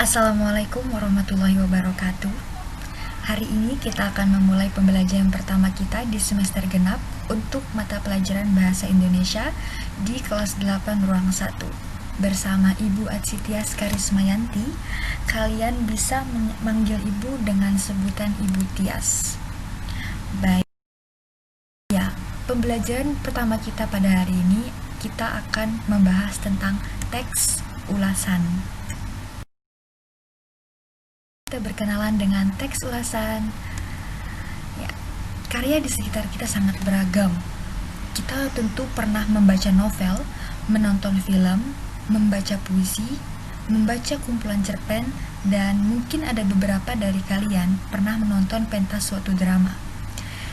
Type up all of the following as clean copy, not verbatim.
Assalamualaikum warahmatullahi wabarakatuh. Hari ini kita akan memulai pembelajaran pertama kita di semester genap untuk mata pelajaran Bahasa Indonesia di kelas 8 ruang 1. Bersama Ibu Atsitias Karismayanti, kalian bisa memanggil Ibu dengan sebutan Ibu Tias. Baik. Ya, pembelajaran pertama kita pada hari ini kita akan membahas tentang teks ulasan. Kita berkenalan dengan teks ulasan. Ya, karya di sekitar kita sangat beragam. Kita tentu pernah membaca novel, menonton film, membaca puisi, membaca kumpulan cerpen, dan mungkin ada beberapa dari kalian pernah menonton pentas suatu drama.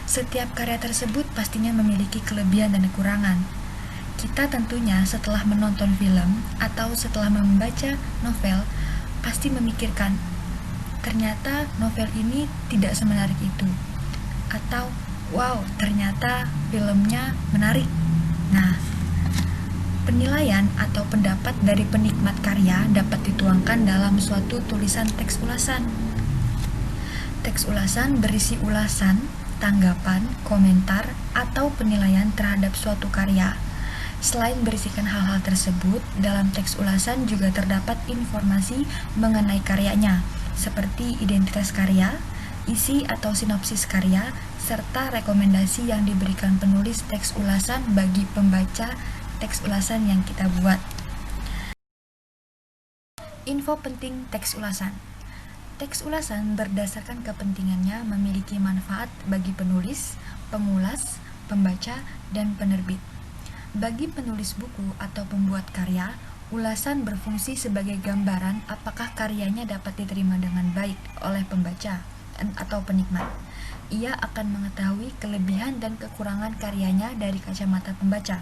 Setiap karya tersebut pastinya memiliki kelebihan dan kekurangan. Kita tentunya setelah menonton film atau setelah membaca novel pasti memikirkan, ternyata novel ini tidak semenarik itu, atau wow, ternyata filmnya menarik. Nah, penilaian atau pendapat dari penikmat karya dapat dituangkan dalam suatu tulisan teks ulasan. Teks ulasan berisi ulasan, tanggapan, komentar, atau penilaian terhadap suatu karya. Selain berisikan hal-hal tersebut, dalam teks ulasan juga terdapat informasi mengenai karyanya, seperti identitas karya, isi atau sinopsis karya, serta rekomendasi yang diberikan penulis teks ulasan bagi pembaca teks ulasan yang kita buat. Info penting teks ulasan. Teks ulasan berdasarkan kepentingannya memiliki manfaat bagi penulis, pengulas, pembaca, dan penerbit. Bagi penulis buku atau pembuat karya, ulasan berfungsi sebagai gambaran apakah karyanya dapat diterima dengan baik oleh pembaca atau penikmat. Ia akan mengetahui kelebihan dan kekurangan karyanya dari kacamata pembaca.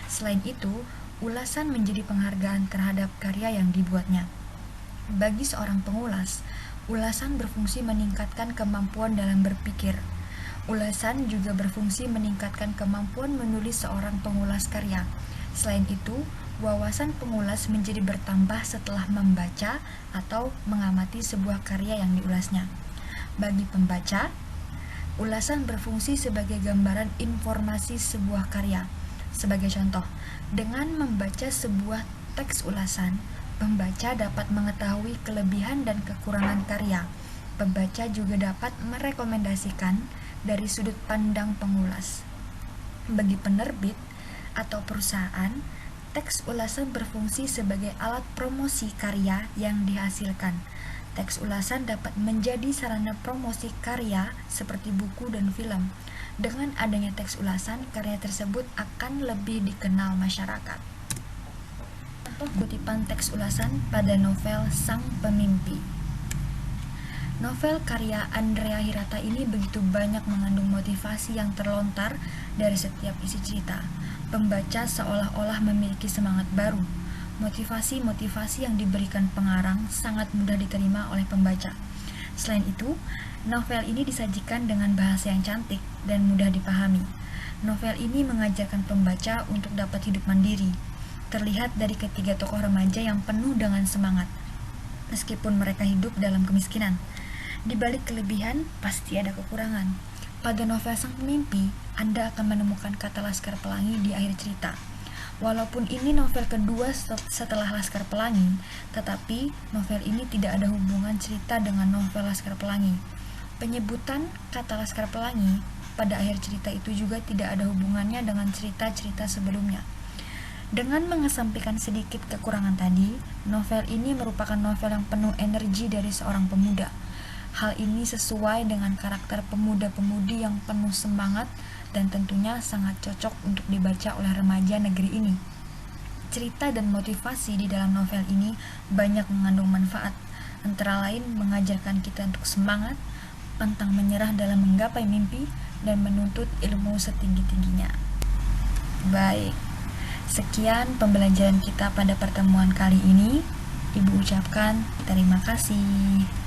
Selain itu, ulasan menjadi penghargaan terhadap karya yang dibuatnya. Bagi seorang pengulas, ulasan berfungsi meningkatkan kemampuan dalam berpikir. Ulasan juga berfungsi meningkatkan kemampuan menulis seorang pengulas karya. Selain itu, wawasan pengulas menjadi bertambah setelah membaca atau mengamati sebuah karya yang diulasnya. Bagi pembaca, ulasan berfungsi sebagai gambaran informasi sebuah karya. Sebagai contoh, dengan membaca sebuah teks ulasan, pembaca dapat mengetahui kelebihan dan kekurangan karya. Pembaca juga dapat merekomendasikan dari sudut pandang pengulas. Bagi penerbit atau perusahaan, teks ulasan berfungsi sebagai alat promosi karya yang dihasilkan. Teks ulasan dapat menjadi sarana promosi karya seperti buku dan film. Dengan adanya teks ulasan, karya tersebut akan lebih dikenal masyarakat. Contoh kutipan teks ulasan pada novel Sang Pemimpi. Novel karya Andrea Hirata ini begitu banyak mengandung motivasi yang terlontar dari setiap isi cerita. Pembaca seolah-olah memiliki semangat baru. Motivasi-motivasi yang diberikan pengarang sangat mudah diterima oleh pembaca. Selain itu, novel ini disajikan dengan bahasa yang cantik dan mudah dipahami. Novel ini mengajarkan pembaca untuk dapat hidup mandiri. Terlihat dari ketiga tokoh remaja yang penuh dengan semangat, meskipun mereka hidup dalam kemiskinan. Di balik kelebihan, pasti ada kekurangan. Pada novel Sang Pemimpi, Anda akan menemukan kata Laskar Pelangi di akhir cerita. Walaupun ini novel kedua setelah Laskar Pelangi, tetapi novel ini tidak ada hubungan cerita dengan novel Laskar Pelangi. Penyebutan kata Laskar Pelangi pada akhir cerita itu juga tidak ada hubungannya dengan cerita-cerita sebelumnya. Dengan mengesampingkan sedikit kekurangan tadi, novel ini merupakan novel yang penuh energi dari seorang pemuda. Hal ini sesuai dengan karakter pemuda-pemudi yang penuh semangat dan tentunya sangat cocok untuk dibaca oleh remaja negeri ini. Cerita dan motivasi di dalam novel ini banyak mengandung manfaat, antara lain mengajarkan kita untuk semangat, pantang menyerah dalam menggapai mimpi, dan menuntut ilmu setinggi-tingginya. Baik, sekian pembelajaran kita pada pertemuan kali ini. Ibu ucapkan terima kasih.